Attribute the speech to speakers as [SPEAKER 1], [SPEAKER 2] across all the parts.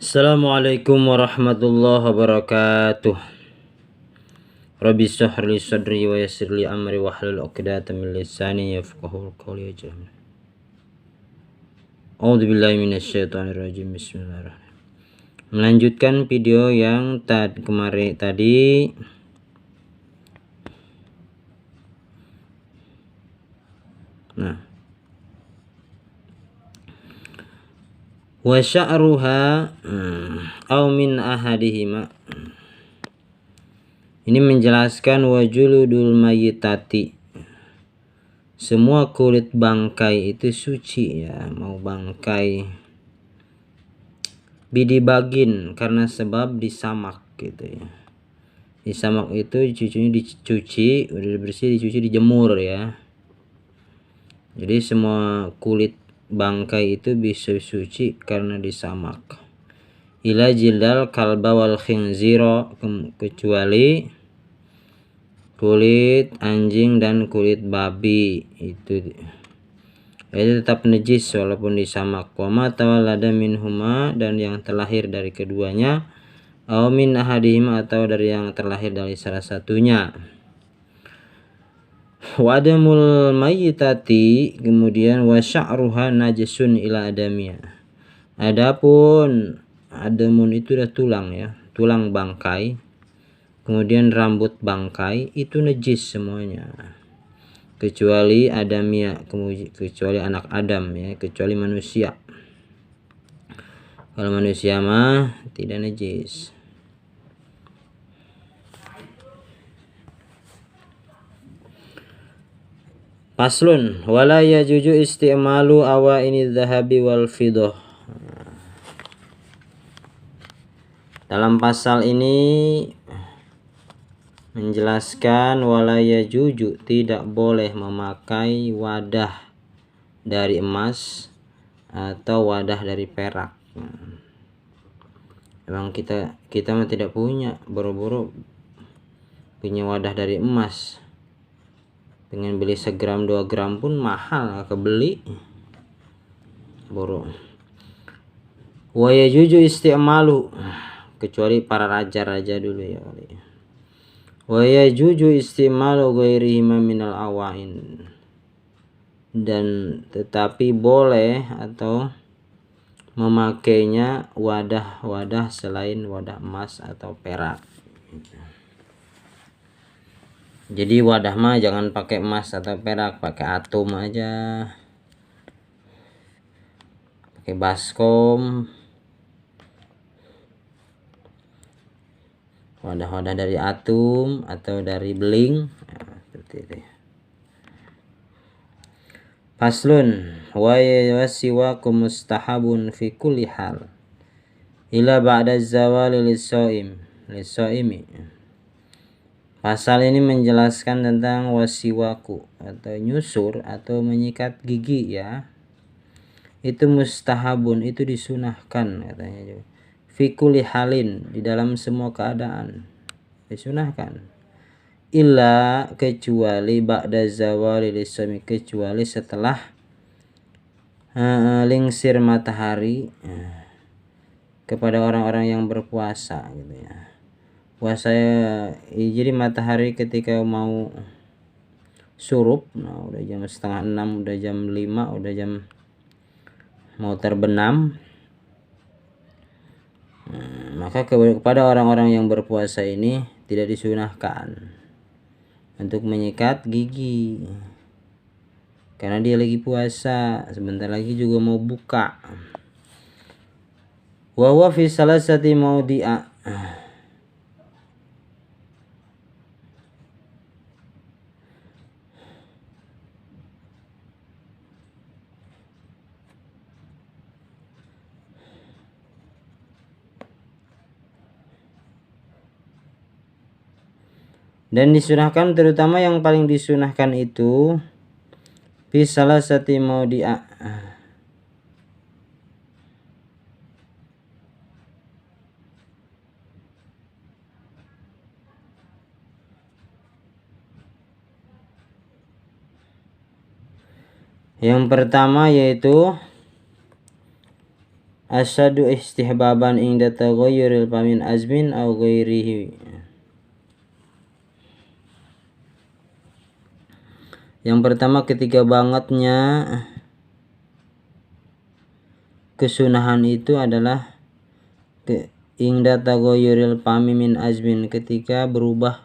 [SPEAKER 1] Assalamualaikum warahmatullahi wabarakatuh. Rabbi shrah li sadri wa yassir li amri wahlul 'uqdatam min lisani yafqahul qawli ajam. A'udzu billahi minasyaitonir rajim. Bismillahirrahmanirrahim. Melanjutkan video yang kemarin tadi. Nah, wa sya'ruha aw min ahadihima. Ini menjelaskan wajuludul mayyitati. Semua kulit bangkai itu suci ya, mau bangkai bidibagin karena sebab disamak gitu ya. Disamak itu dicuci, udah bersih dicuci, dijemur ya. Jadi semua kulit bangkai itu bisa suci karena disamak. Ila jildal kalba wal khinziro, kecuali kulit anjing dan kulit babi itu tetap najis walaupun disamak. Wa ma tawallada minhuma, dan yang terlahir dari keduanya, aw min ahadihima, atau dari yang terlahir dari salah satunya. Wa adamul mayyitati, kemudian wa sya'ruha najisun ila adamiyah. Adapun adamun itu udah tulang ya, tulang bangkai, kemudian rambut bangkai itu najis semuanya, kecuali adamiyah, kecuali anak Adam ya, kecuali manusia. Kalau manusia mah tidak najis. Faslun wala yajuju isti'malu awaini dhahabi wal fiddah. Dalam pasal ini menjelaskan wala yajuju, tidak boleh memakai wadah dari emas atau wadah dari perak. Memang kita mah tidak punya, boro-boro punya wadah dari emas, pengen beli 1 gram 2 gram pun mahal, kebeli boro. Wa yajuju isti'malu, kecuali para raja-raja dulu ya. Wa yajuju isti'malu ghairihima minal awain, dan tetapi boleh atau memakainya wadah-wadah selain wadah emas atau perak. Jadi wadah mah jangan pakai emas atau perak, pakai atom aja, pakai baskom, wadah-wadah dari atom atau dari beling, nah, seperti itu. Faslun wa siwaku mustahabun fi kulli hal ila ba'da zawali lis-shaimi. Pasal ini menjelaskan tentang wasiwaku atau nyusur atau menyikat gigi ya. Itu mustahabun, itu disunahkan katanya juga. Fi kulli halin, di dalam semua keadaan disunahkan. Illa, kecuali ba'da zawali lis-shaimi, kecuali setelah lingsir matahari kepada orang-orang yang berpuasa gitu ya. Puasa jadi matahari ketika mau surup, nah udah jam 5:30, udah jam 5, udah jam mau terbenam, maka kepada orang-orang yang berpuasa ini tidak disunahkan untuk menyikat gigi karena dia lagi puasa, sebentar lagi juga mau buka. Wa huwa fi salasati maudi'a, dan disunahkan, terutama yang paling disunahkan itu fi salasati maudi'a, yang pertama yaitu asyadu istihbaban inda taghayyuril famin azmin aw ghairihi. Yang pertama, ketika bangetnya kesunahan itu adalah inda taghayyuril fami min azmin, ketika berubah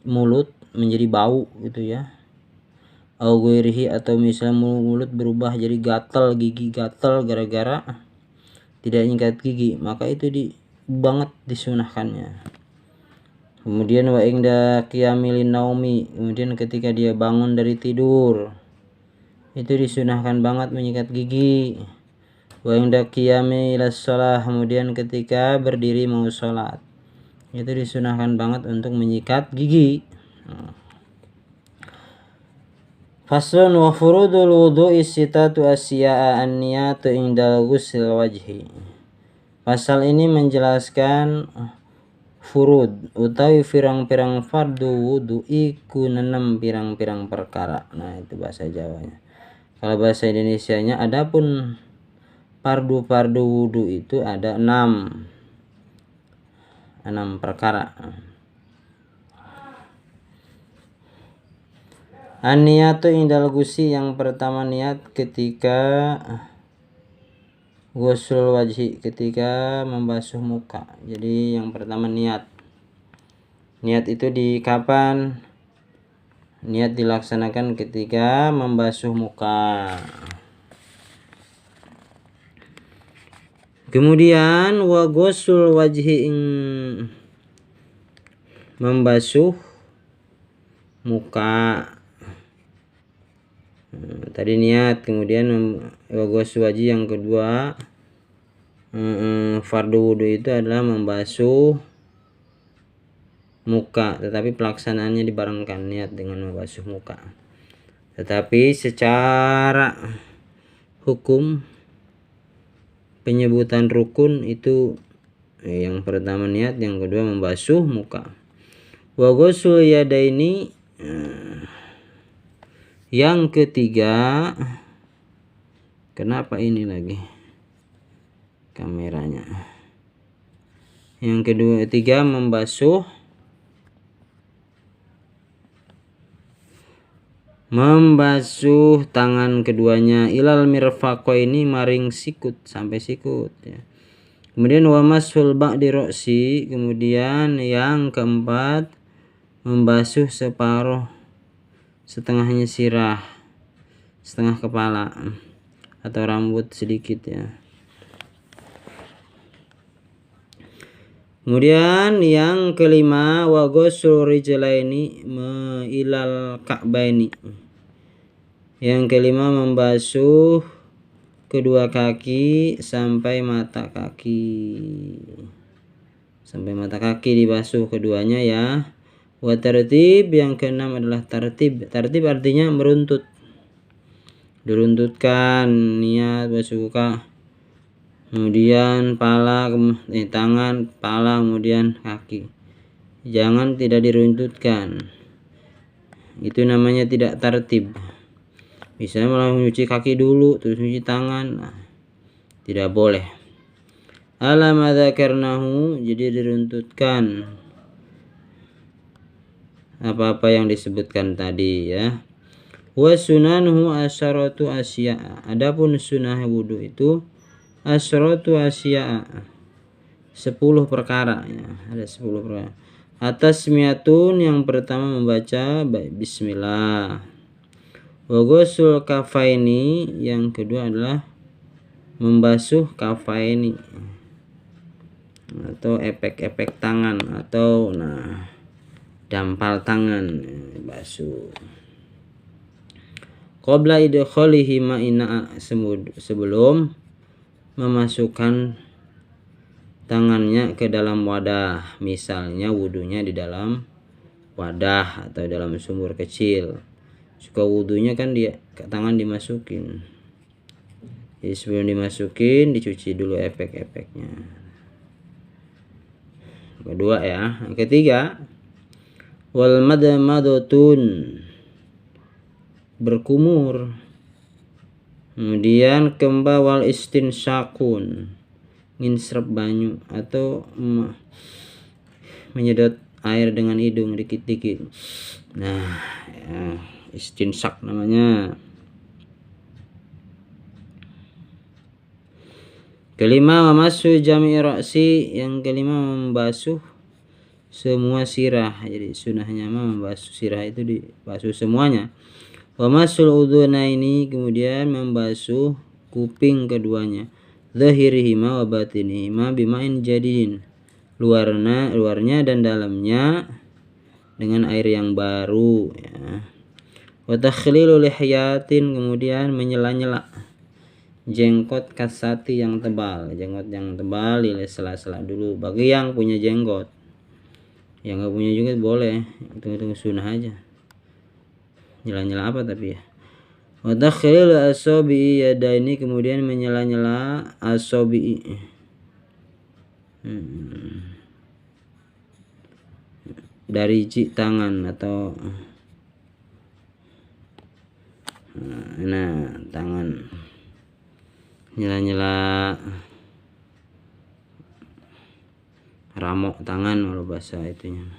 [SPEAKER 1] mulut menjadi bau gitu ya, au ghairihi, atau misalnya mulut berubah jadi gatal, gigi gatal gara-gara tidak nyikat gigi, maka itu banget disunahkannya. Kemudian wa inda qiyamil naumi, kemudian ketika dia bangun dari tidur itu disunahkan banget menyikat gigi. Wa inda qiyamil shalah, kemudian ketika berdiri mau sholat itu disunahkan banget untuk menyikat gigi. Faslun wa furudul wudu'i sitatu asya'a an-niyatu indal ghusl wajhi. Pasal ini menjelaskan furud utawi pirang-pirang fardu wudu iku 6 pirang-pirang perkara. Nah, itu bahasa Jawanya. Kalau bahasa Indonesianya, adapun fardu wudu itu ada 6 perkara. An-niyatu indal gusi, yang pertama niat ketika ghusl wajhi, ketika membasuh muka. Jadi yang pertama niat itu di kapan? Niat dilaksanakan ketika membasuh muka. Kemudian wa ghusl wajhi, membasuh muka. Tadi niat, kemudian wa ghusl wajhi yang kedua fardu wudu itu adalah membasuh muka, tetapi pelaksanaannya dibarengkan niat dengan membasuh muka. Tetapi secara hukum penyebutan rukun itu yang pertama niat, yang kedua membasuh muka. Wa ghusl yadaini, yang ketiga, kenapa ini lagi kameranya? Yang ketiga membasuh tangan keduanya ilal mirfaqaini, maring sikut, sampai sikut ya. Kemudian wa mashul ba'di ra'si, kemudian yang keempat membasuh setengahnya sirah, setengah kepala atau rambut sedikit ya. Kemudian yang kelima wa ghusl rijlaini ilal ka'baini, yang kelima membasuh kedua kaki sampai mata kaki dibasuh keduanya ya. Wa tartib, yang keenam adalah tartib artinya meruntut, diruntutkan niat basuh muka, kemudian tangan, pala, kemudian kaki. Jangan tidak diruntutkan, itu namanya tidak tartib. Misalnya malah mencuci kaki dulu terus mencuci tangan, tidak boleh. Ala ma dzakarnahu, jadi diruntutkan apa-apa yang disebutkan tadi ya. Wa sunanuhu asyaratu asya, adapun sunnah wudu itu asyaratu asya, 10 perkara ya, ada 10 perkara. Atas miatun, yang pertama membaca bismillah. Wa ghusl kafaini, yang kedua adalah membasuh kafaini atau efek tangan atau dampal tangan basuh. Qabla idkhalihi ma'ina, sebelum memasukkan tangannya ke dalam wadah, misalnya wudunya di dalam wadah atau dalam sumur kecil. Suka wudunya kan tangan dimasukin, jadi sebelum dimasukin dicuci dulu efek-efeknya. Kedua ya. Yang ketiga wal madmadotun, berkumur Kemudian kemba wal istinsakun, nginsrep banyu atau menyedot air dengan hidung dikit-dikit. Nah, ya, istinsak namanya. Kelima, wamasu jami' ra'si, yang kelima membasuh semua sirah. Jadi sunahnya membasuh sirah itu dibasuh semuanya. Wamasul udhunaini, kemudian membasuh kuping keduanya. Zahirihima wa batinihima bima'in jadidin, luarnya dan dalamnya dengan air yang baru ya. Wa takhlilu lihyatin, kemudian menyela-nyela jenggot kasati yang tebal, jenggot yang tebal di sela-sela dulu bagi yang punya jenggot. Yang nggak punya juga boleh, hitung-hitung sunnah aja. Nyela-nyela apa tapi ya. Wa takhlilu asabi yadaini, kemudian menyela-nyela asabi, dari tangan atau tangan, nyela-nyela ramok tangan kalau bahasa itunya,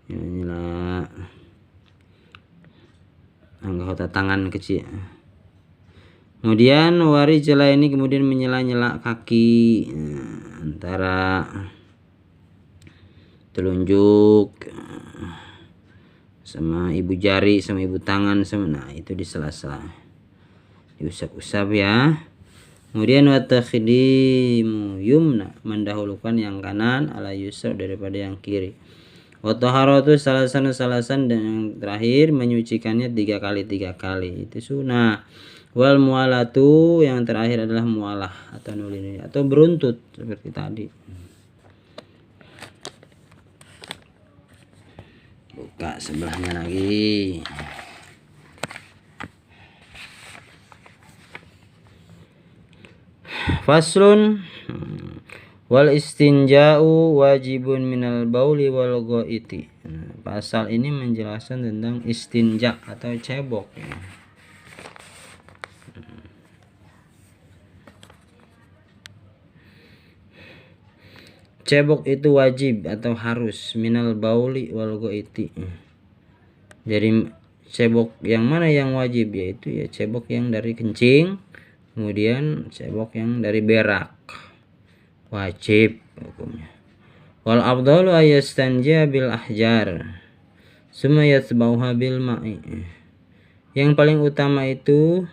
[SPEAKER 1] nyela-nyela anggota tangan kecil. Kemudian wari jela ini, kemudian menyela-nyela kaki, antara telunjuk sama ibu jari sama ibu tangan sama, nah itu di sela-sela diusap-usap ya. Kemudian wa takhdimu yumna, mendahulukan yang kanan ala yusra daripada yang kiri. Wa taharatu salasan, dan yang terakhir menyucikannya 3 kali itu sunnah. Wal mualatu, yang terakhir adalah mualah atau nulini atau beruntut seperti tadi. Buka sebelahnya lagi. Faslun, wal istinja'u wajibun minal bauli wal ghaiti. Pasal ini menjelaskan tentang istinja atau cebok. Cebok itu wajib atau harus minal bauli wal ghaiti. Jadi cebok yang mana yang wajib, yaitu ya cebok yang dari kencing, kemudian cebok yang dari berak, wajib hukumnya. Wal afdalu ayastanja bil ahjar summa yatbauha bil ma'i. Yang paling utama itu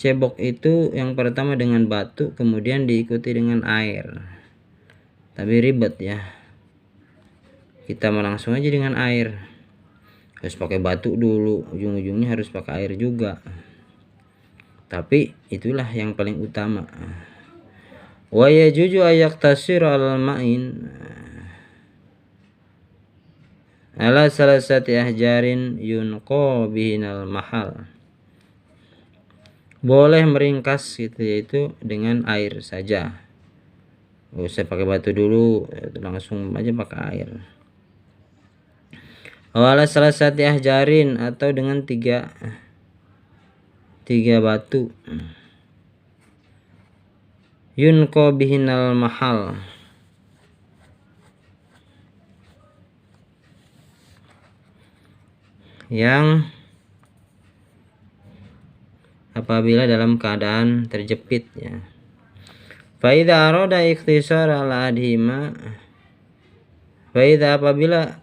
[SPEAKER 1] cebok itu yang pertama dengan batu, kemudian diikuti dengan air. Tapi ribet ya, kita mau langsung aja dengan air, harus pakai batu dulu, ujung-ujungnya harus pakai air juga. Tapi itulah yang paling utama. Wa yajuju ayaktasir al ma'in ala salasati ahjarin yunqa bihinal mahal. Boleh meringkas gitu, yaitu dengan air saja. Gak usah pakai batu dulu, langsung aja pakai air. Awala salasati ahjarin, atau dengan tiga batu. Yunqa bihinal mahal, yang apabila dalam keadaan terjepit ya. Faida aroda ikhtisar ala adhima, faida apabila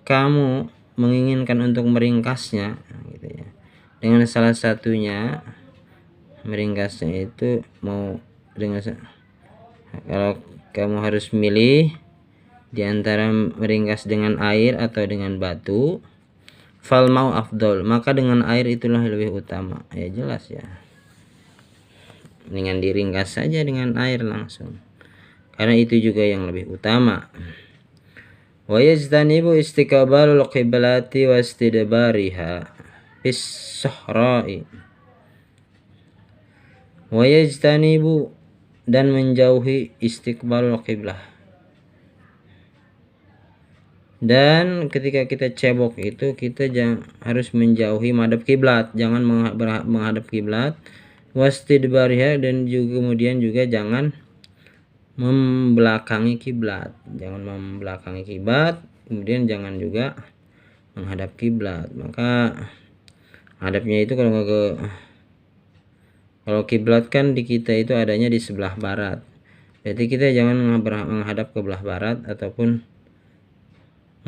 [SPEAKER 1] kamu menginginkan untuk meringkasnya gitu ya, dengan salah satunya, meringkasnya itu mau dengan, kalau kamu harus milih di antara meringkas dengan air atau dengan batu, fal mau afdol, maka dengan air itulah lebih utama. Ya jelas ya, dengan diringkas saja dengan air langsung, karena itu juga yang lebih utama. Wa yajtanibu istiqbalul qiblati wa istidbariha bis sahra'i. Wa yajtanibu, dan menjauhi istiqbalul qiblah, Dan ketika kita cebok itu kita harus menjauhi madhab kiblat, jangan menghadap kiblat. Wastidbariha, dan juga kemudian juga jangan membelakangi kiblat, kemudian jangan juga menghadap kiblat. Maka hadapnya itu kalau kiblat kan di kita itu adanya di sebelah barat, jadi kita jangan menghadap ke belah barat ataupun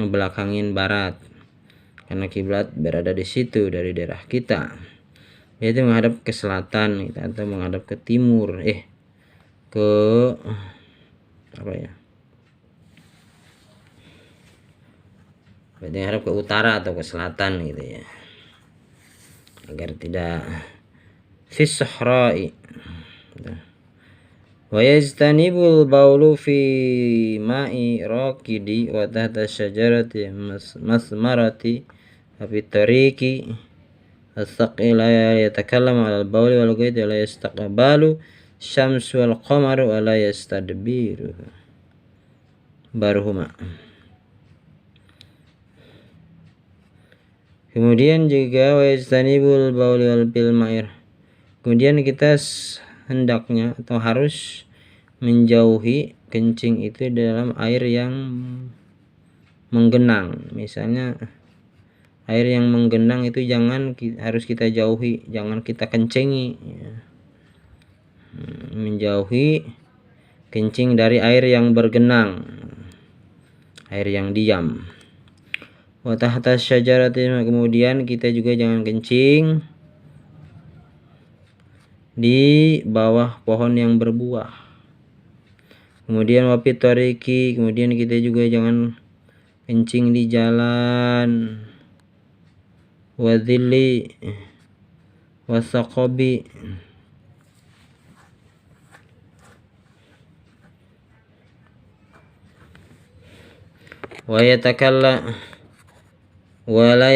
[SPEAKER 1] ngebelakangin barat, karena kiblat berada di situ dari daerah kita, yaitu menghadap ke selatan gitu, atau menghadap ke timur, ke apa ya, berarti menghadap ke utara atau ke selatan gitu ya, agar tidak fis sahra'i. Wa yastanibul baulu fi ma'i raqidi wa tahta syajarati masmarati fi tariqi as-saqi la yatakallamu 'ala al-bauli wal ghaiti la yastaqbalu syamsu wal qamaru wa la yastadbiru baruhuma. Kemudian juga wa yastanibul bauli wal bil ma'ir, kemudian kita hendaknya atau harus menjauhi kencing itu dalam air yang menggenang. Misalnya air yang menggenang itu harus kita jauhi, jangan kita kencengi ya. Menjauhi kencing dari air yang bergenang, air yang diam. Wa tahta syajarati, kemudian kita juga jangan kencing di bawah pohon yang berbuah. Kemudian wapi tariki, kemudian kita juga jangan kencing di jalan. Wadhilli wasaqabi, wala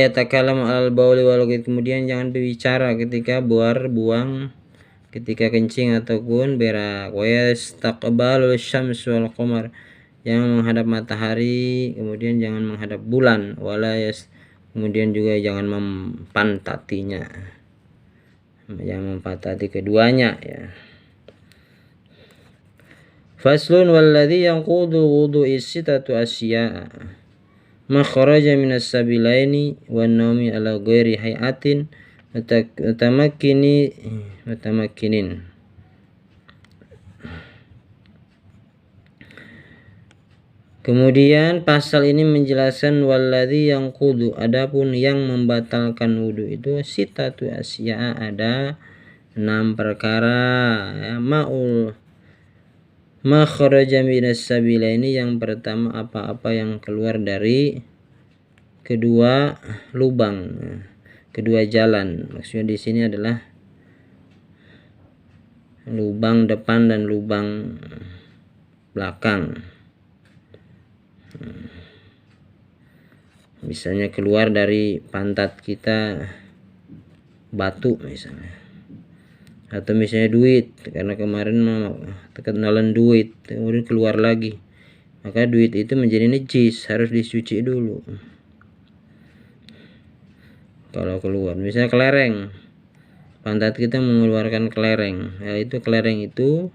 [SPEAKER 1] yatakallamu al bauli wal ghait, kemudian jangan berbicara ketika buang, ketika kencing ataupun berak. Wa yastaqbalu syams wal qamar, jangan menghadap matahari, kemudian jangan menghadap bulan. Kemudian juga jangan mempantatinya, jangan mempantati keduanya ya. Faslun walladhi yanqudu wudu'i sittatu asya'a ma kharaja minas sabilaini wan naumi ala ghairi hayatin mutamakkinin. Kemudian pasal ini menjelaskan walladzi yanqudu, adapun yang membatalkan wudu itu sittatu asya'a, ada 6 perkara ya. Ma kharaja minas sabilaini, yang pertama apa-apa yang keluar dari kedua lubang, kedua jalan. Maksudnya di sini adalah lubang depan dan lubang belakang. Misalnya keluar dari pantat kita batu misalnya, atau misalnya duit, karena kemarin kenalan duit kemudian keluar lagi, maka duit itu menjadi najis, harus dicuci dulu. Kalau keluar misalnya kelereng, pantat kita mengeluarkan kelereng, itu kelereng itu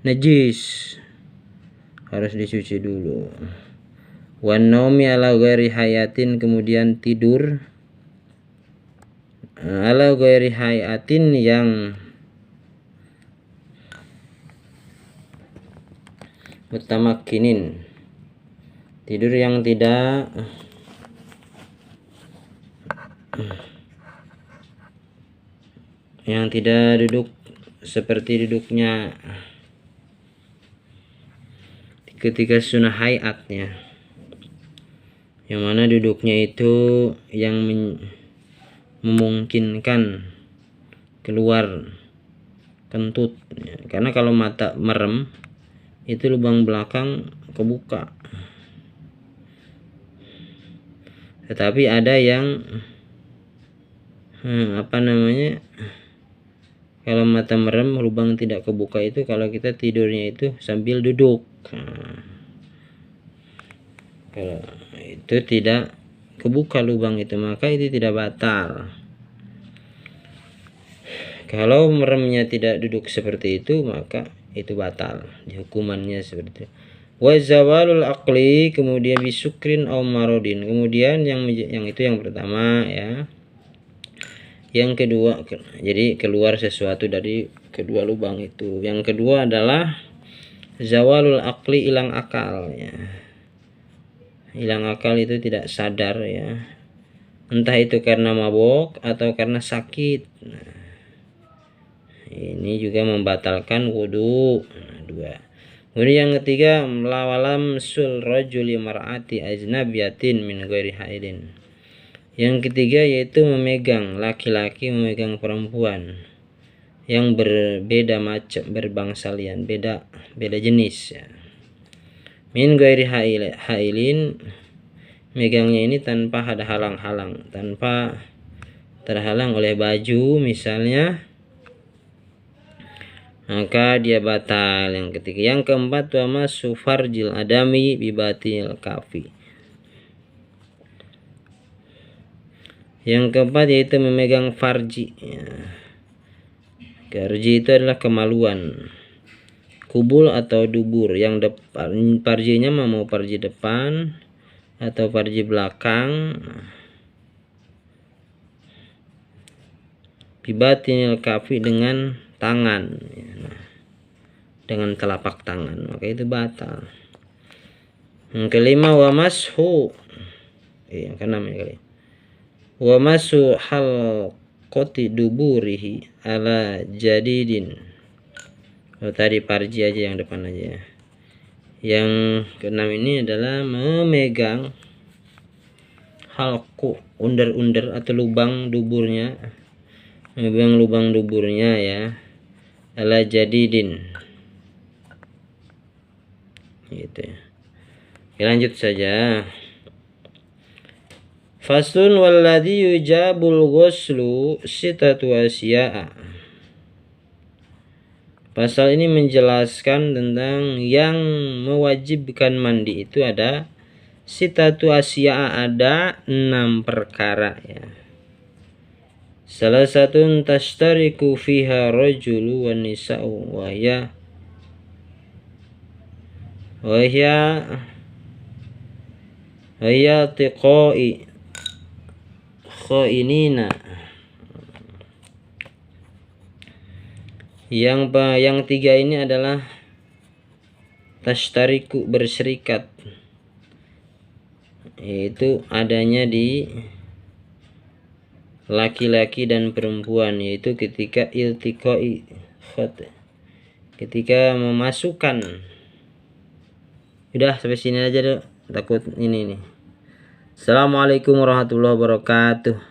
[SPEAKER 1] najis, harus dicuci dulu. Wan naumi ala ghairi hayatin, kemudian tidur ala ghairi hayatin, yang mutamakkinin, tidur yang tidak duduk seperti duduknya ketika sunnah hayatnya, yang mana duduknya itu yang memungkinkan keluar kentut ya. Karena kalau mata merem itu lubang belakang kebuka, tetapi ada yang kalau mata merem lubang tidak kebuka itu kalau kita tidurnya itu sambil duduk. Kalau itu tidak kebuka lubang itu, maka itu tidak batal. Kalau meremnya tidak duduk seperti itu, maka itu batal, hukumannya seperti itu. Wa zawalul aqli, kemudian bisukrin aw marodin. Kemudian yang itu yang pertama ya. Yang kedua, jadi keluar sesuatu dari kedua lubang itu. Yang kedua adalah zawalul aqli, hilang akal ya. Hilang akal itu tidak sadar ya. Entah itu karena mabok atau karena sakit. Nah, ini juga membatalkan wudu. Nah, dua. Kemudian yang ketiga, melawalam sul rajuli mar'ati ajnabiyatin min ghairi haidin. Yang ketiga yaitu memegang, laki-laki memegang perempuan yang berbeda macam, berbangsalian, beda jenis ya. Min ghairi hailin, megangnya ini tanpa ada halang-halang, tanpa terhalang oleh baju misalnya, maka dia batal. Yang ketiga. Yang keempat, wa masu farjil adami bibatil kafi. Yang keempat yaitu memegang farji ya. Farji itu adalah kemaluan, kubul atau dubur. Yang depan, farjinya mau farji depan atau farji belakang, bibatil kafi, dengan tangan ya. Dengan telapak tangan, maka itu batal. Yang kelima, wa mashu, yang keenam ya kali, wa masu halqati duburihi ala jadidin. Tadi parji aja, yang depan aja. Yang keenam ini adalah memegang halqu, under atau lubang duburnya, memegang lubang duburnya ya, ala jadidin gitu. Oke, lanjut saja. Faslun walladhi yujabul ghuslu sitatu asya'a. Pasal ini menjelaskan tentang yang mewajibkan mandi itu ada sitatu asya'a, ada 6 perkara ya. Salah satu tashtariku fiha rajulu wa nisa'u wa hiya tiqai khainina. Yang tiga ini adalah tashtariku, berserikat, yaitu adanya di laki-laki dan perempuan, yaitu ketika iltiqai, ketika memasukkan. Udah sampai sini aja dulu, takut ini nih. Assalamualaikum warahmatullahi wabarakatuh.